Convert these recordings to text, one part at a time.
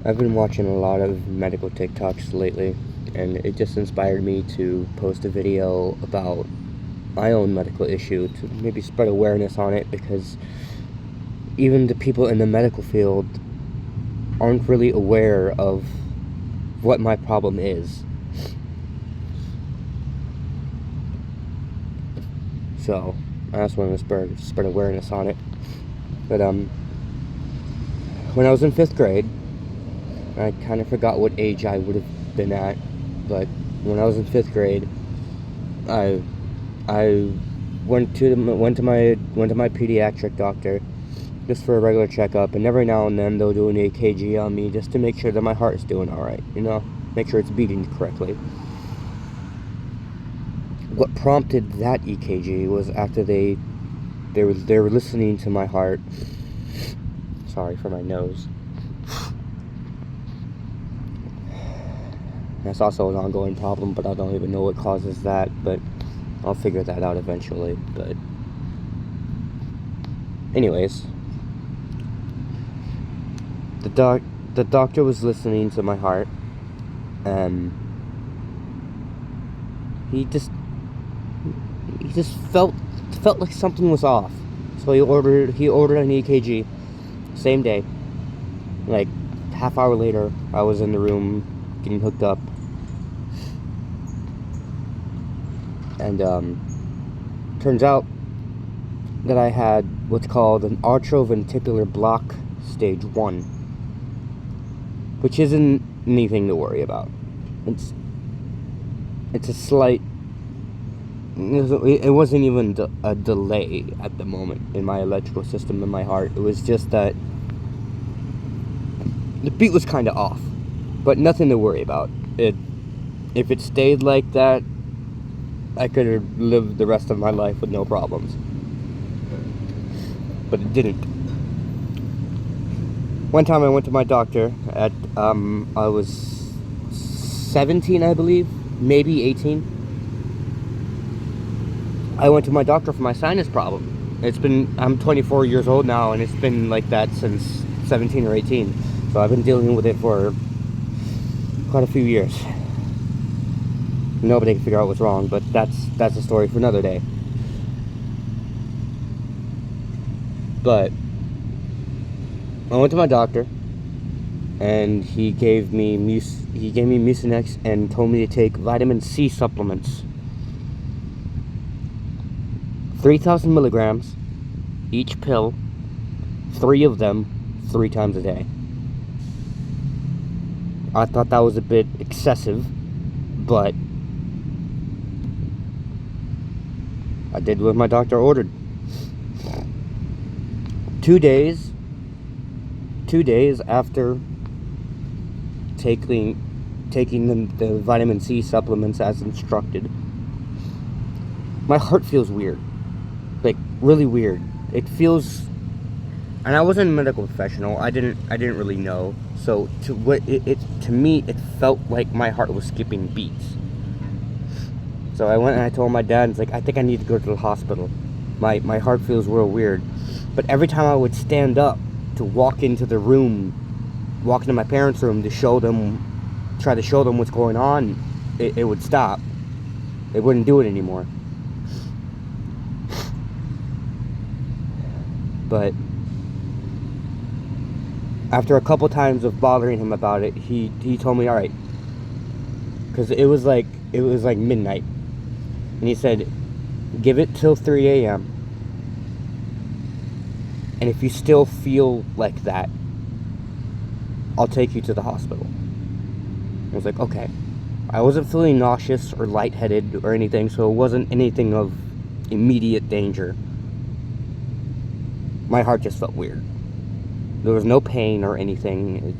I've been watching a lot of medical TikToks lately, and it just inspired me to post a video about my own medical issue to maybe spread awareness on it, because even the people in the medical field aren't really aware of what my problem is. So I just wanted to spread awareness on it. But when I was in 5th grade, I kind of forgot what age I would have been at, but when I was in 5th grade, I went to my pediatric doctor just for a regular checkup, and every now and then they'll do an EKG on me just to make sure that my heart is doing all right, make sure it's beating correctly. What prompted that EKG was after they were listening to my heart. Sorry for my nose. That's also an ongoing problem, but I don't even know what causes that, but I'll figure that out eventually. But anyways, the doctor was listening to my heart, and he just felt like something was off. So he ordered an EKG same day. Like half hour later, I was in the room getting hooked up. And turns out that I had what's called an atrioventricular block stage 1, which isn't anything to worry about. It's a slight. It wasn't even a delay at the moment in my electrical system in my heart. It was just that the beat was kind of off, but nothing to worry about. If it stayed like that, I could have lived the rest of my life with no problems. But it didn't. One time I went to my doctor at, I was 17, I believe, maybe 18. I went to my doctor for my sinus problem. I'm 24 years old now, and it's been like that since 17 or 18. So I've been dealing with it for quite a few years. Nobody can figure out what's wrong, but that's a story for another day. But I went to my doctor, and he gave me Mucinex and told me to take vitamin C supplements. 3,000 milligrams each pill, 3 of them 3 times a day. I thought that was a bit excessive, but I did what my doctor ordered. 2 days after taking the vitamin C supplements as instructed, my heart feels weird. Like, really weird. It feels, and I wasn't a medical professional. I didn't really know. So to me, it felt like my heart was skipping beats. So I went and I told my dad, it's like, I think I need to go to the hospital. My heart feels real weird. But every time I would stand up to walk into my parents' room to try to show them what's going on, it would stop. It wouldn't do it anymore. But after a couple times of bothering him about it, he told me, all right, because it was like midnight, and he said, give it till 3 a.m. and if you still feel like that, I'll take you to the hospital. I was like, okay. I wasn't feeling nauseous or lightheaded or anything, so it wasn't anything of immediate danger. My heart just felt weird. There was no pain or anything.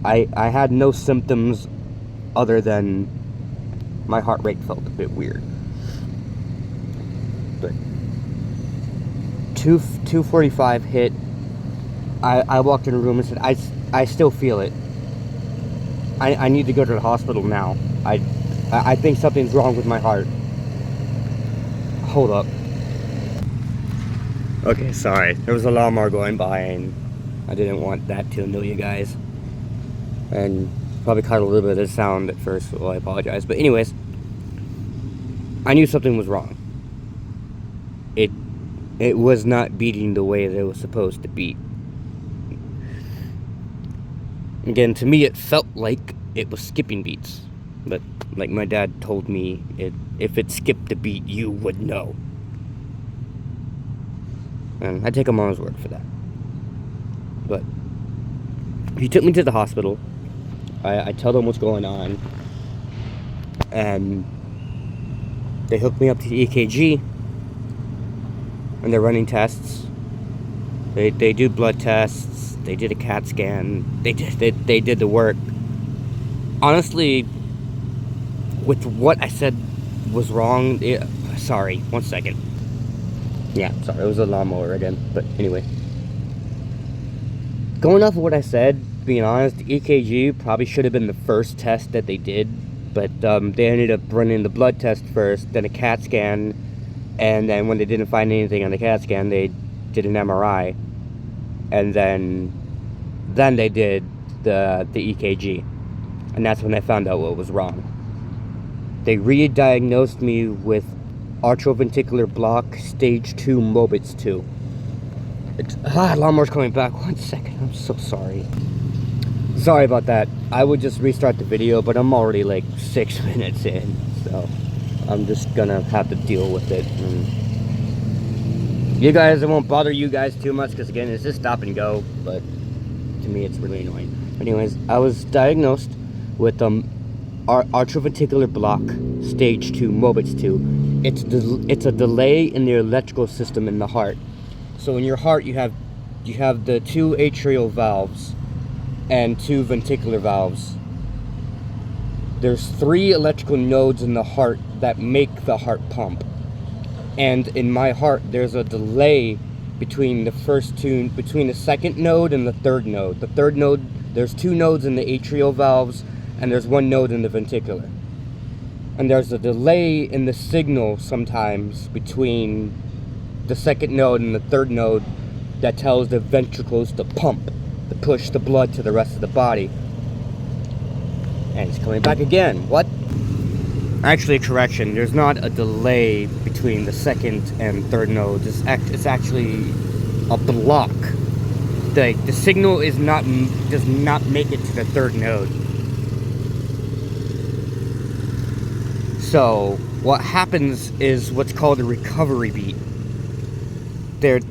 I had no symptoms other than my heart rate felt a bit weird. But 2:45 hit. I walked in the room and said, I still feel it. I need to go to the hospital now. I think something's wrong with my heart. Hold up. Okay, sorry. There was a lawnmower going by, and I didn't want that to annoy you guys. and probably caught a little bit of the sound at first, so I apologize. But anyways, I knew something was wrong. It was not beating the way that it was supposed to beat. Again, to me, it felt like it was skipping beats. But like my dad told me, if it skipped a beat, you would know. And I take him on his word for that. But he took me to the hospital. I tell them what's going on. And they hooked me up to the EKG. And they're running tests. They do blood tests. They did a CAT scan. They did the work. Honestly, with what I said was wrong. Sorry, 1 second. Yeah, sorry, it was a lawnmower again. But anyway, going off of what I said, being honest, the EKG probably should have been the first test that they did. But they ended up running the blood test first, then a CAT scan. And then when they didn't find anything on the CAT scan, they did an MRI. And then they did the EKG. And that's when they found out what was wrong. They re-diagnosed me with atrioventricular block stage 2 mobitz 2. Lawnmower's coming back. 1 second. I'm so sorry. Sorry about that. I would just restart the video, but I'm already like 6 minutes in. So I'm just gonna have to deal with it. And you guys, it won't bother you guys too much because again, it's just stop and go. But to me, it's really annoying. Anyways, I was diagnosed with atrioventricular block stage 2 mobitz 2. It's a delay in the electrical system in the heart. So in your heart, you have the 2 atrial valves and 2 ventricular valves. There's 3 electrical nodes in the heart that make the heart pump. And in my heart, there's a delay between the second node and the third node. The third node, there's 2 nodes in the atrial valves, and there's 1 node in the ventricular. And there's a delay in the signal sometimes between the second node and the third node that tells the ventricles to pump, to push the blood to the rest of the body. And it's coming back again. What? Actually, correction. There's not a delay between the second and third nodes. It's actually a block. The signal does not make it to the third node. So what happens is what's called a recovery beat. There's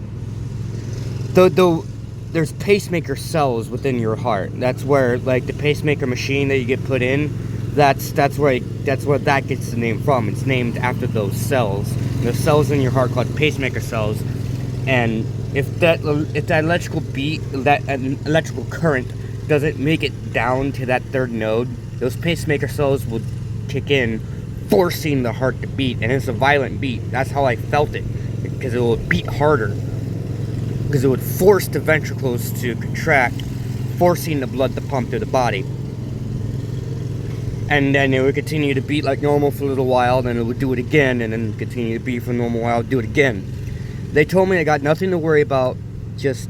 pacemaker cells within your heart. That's where, like, the pacemaker machine that you get put in, that's where that gets the name from. It's named after those cells. The cells in your heart called pacemaker cells. And if that electrical beat, that electrical current doesn't make it down to that third node, those pacemaker cells will kick in, forcing the heart to beat. And it's a violent beat. That's how I felt it, because it will beat harder. Because it would force the ventricles to contract, forcing the blood to pump through the body. And then it would continue to beat like normal for a little while, then it would do it again, and then continue to beat for a normal while, do it again. They told me I got nothing to worry about, just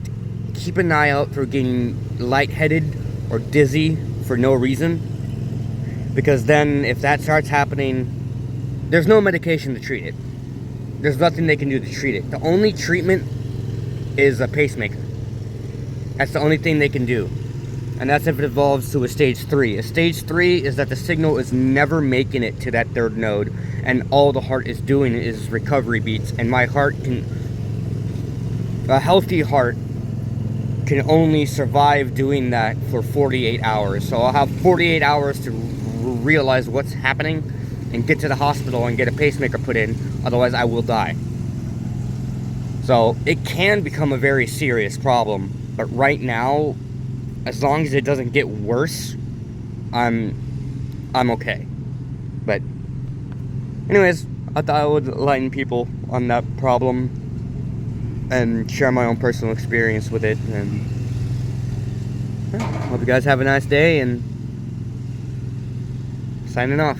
keep an eye out for getting lightheaded or dizzy for no reason. Because then, if that starts happening, there's no medication to treat it. There's nothing they can do to treat it. The only treatment is a pacemaker. That's the only thing they can do. And that's if it evolves to a stage 3. A stage 3 is that the signal is never making it to that third node, and all the heart is doing is recovery beats. And my heart a healthy heart can only survive doing that for 48 hours. So I'll have 48 hours to realize what's happening and get to the hospital and get a pacemaker put in, otherwise I will die. So it can become a very serious problem, but right now, as long as it doesn't get worse, I'm okay. But anyways, I thought I would enlighten people on that problem and share my own personal experience with it. And hope you guys have a nice day, and signing off.